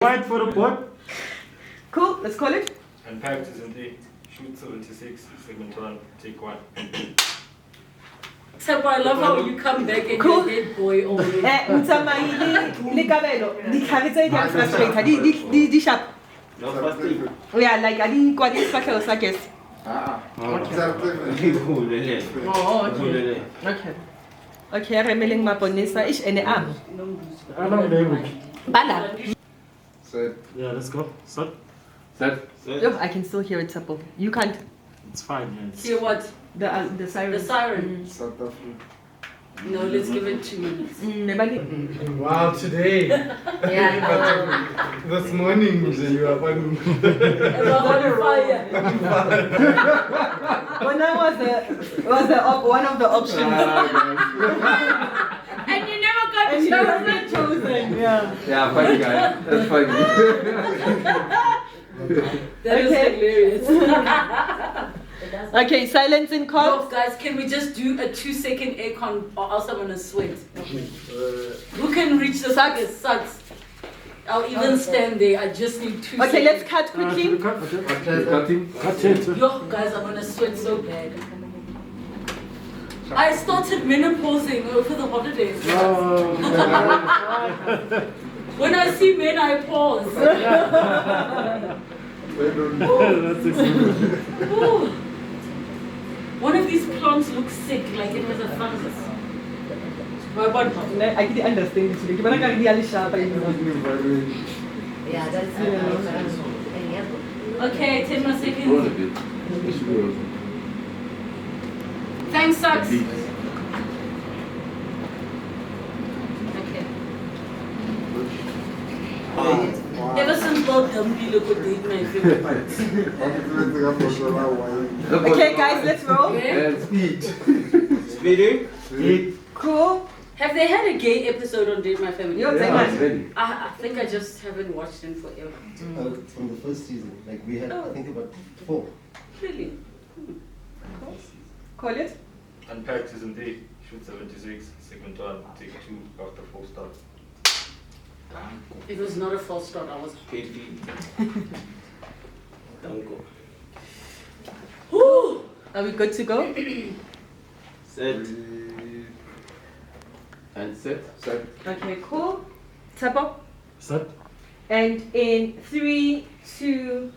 Fight for the board. Cool, let's call it. Unpacked is in D. Shoot 76, segment 1, take 1. So I love how you come back and Cool. you're dead boy already. Le cabello, di carezza di frustrator, di sharp. No fasting. Yeah, like I didn't quite expect it, I guess. Oh, Okay. Okay. Okay, Relebogile Mabotja is in the arm. Bala. Set. yeah, let's go. Set. Set. Yo, I can still hear it, Sapo. You can't. It's fine. Yeah, it's Hear what? The siren. The siren. South Africa. No, let's give it 2 minutes. Wow, today. Yeah. This morning, you are funny. On fire. When I was one of the options. And you never got And you chosen. were chosen. Yeah. Yeah, funny guy. That's funny. That is Okay. hilarious. Okay, silence in Yo, call. guys, can we just do a 2-second aircon or else I'm gonna sweat? Who can reach the Sucks. sucks? Sucks. I'll even stand there. I just need 2 Okay, let's seconds. cut quickly. cut. Cut him. Cut it. Yo, guys, I'm gonna sweat so bad. I started menopausing over the holidays. When I see men, I pause. That's excellent. Ooh. One of these plants looks sick, like it has a fungus. I didn't understand it today. But I can't really sharp. Yeah, that's Okay, 10 more seconds. Thanks, sucks. Okay. Ever since Bob Dumpy look at date my favorite. Okay, guys, let's roll. Okay. Speeding. Cool. Have they had a gay episode on Date My Family? Yo, take one. I think I just haven't watched them forever. From the first season, like we had, I think about 4. Really? Call it. Unpacked is in D. Shoot 76, segment 1, take 2 after 4 start. It was not a false start. I was. Woo! Are we good to go? Set. And set. Set. Okay, cool. Sapo. Set. And in 3, 2.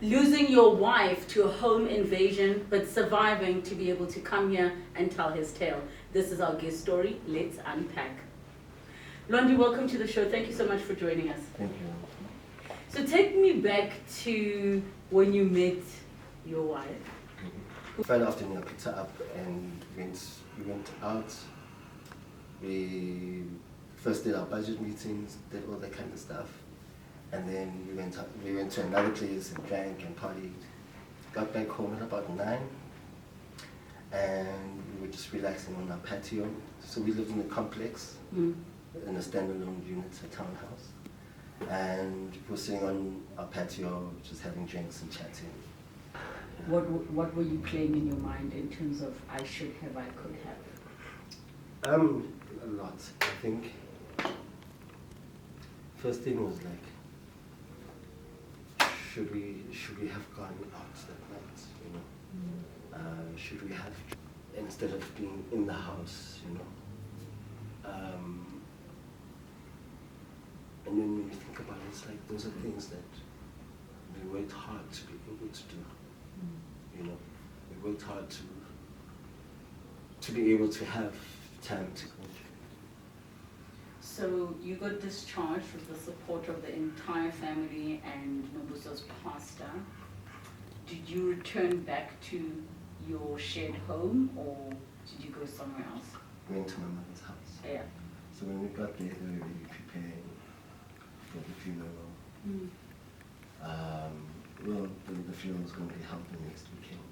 Losing your wife to a home invasion, but surviving to be able to come here and tell his tale. This is our guest story. Let's unpack. Londi, welcome to the show. Thank you so much for joining us. Thank you. So take me back to when you met your wife. Friday afternoon, I picked her up and we went out. We first did our budget meetings, did all that kind of stuff. And then we went to another place and drank and partied. Got back home at about 9. And we were just relaxing on our patio. So we lived in a complex, in a standalone unit, a townhouse. And we were sitting on our patio, just having drinks and chatting. What were you playing in your mind in terms of I should have, I could have? A lot, I think. First thing was like, should we have gone out that night, you know? Should we have, instead of being in the house, you know? And then when you think about it, it's like those are things that we worked hard to be able to do, you know? We worked hard to be able to have time to go. So you got discharged with the support of the entire family and Nobuso's pastor. Did you return back to your shared home or did you go somewhere else? We went to my mother's house. Yeah. So when we got there, they were already preparing for the funeral. Well, the funeral was going to be held the next weekend.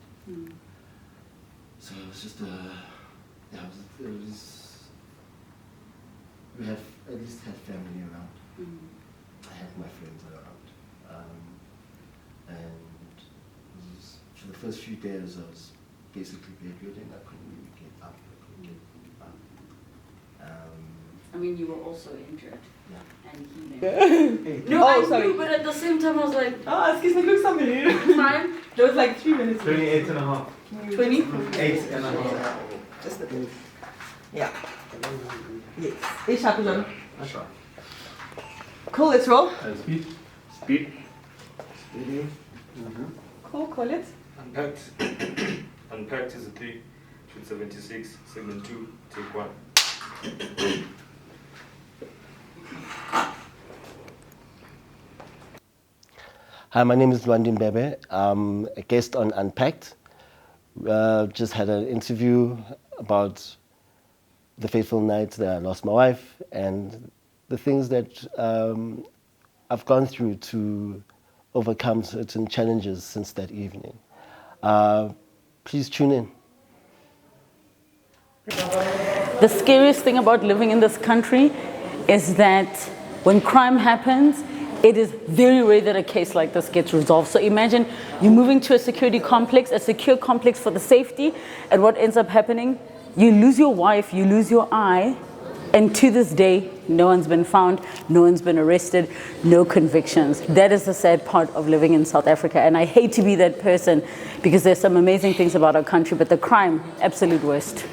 So it was just we have at least had family around. I had my friends around. And it was, for the first few days I was basically bedridden. I couldn't really get up. I mean, you were also injured. And he never. No, I sorry. knew, but at the same time I was like, Oh, excuse me, look somebody. time, There was like 3 minutes. 28 and a half. 20. 8 and a half. Just a bit. Yeah. Yes. Ich habe schon. Cool, let's roll. Speed. Speed. Cool, call it. Unpacked. Unpacked is a 3. Shoot 76. Segment 2. Take 1. Hi, my name is Lwandin Bebe. I'm a guest on Unpacked. Just had an interview about the fateful night that I lost my wife and the things that I've gone through to overcome certain challenges since that evening. Please tune in. The scariest thing about living in this country is that when crime happens, it is very rare that a case like this gets resolved. So imagine you're moving to a security complex, a secure complex for the safety, and what ends up happening, you lose your wife, you lose your eye, and to this day, no one's been found, no one's been arrested, no convictions. That is the sad part of living in South Africa, and I hate to be that person because there's some amazing things about our country, but the crime, absolute worst.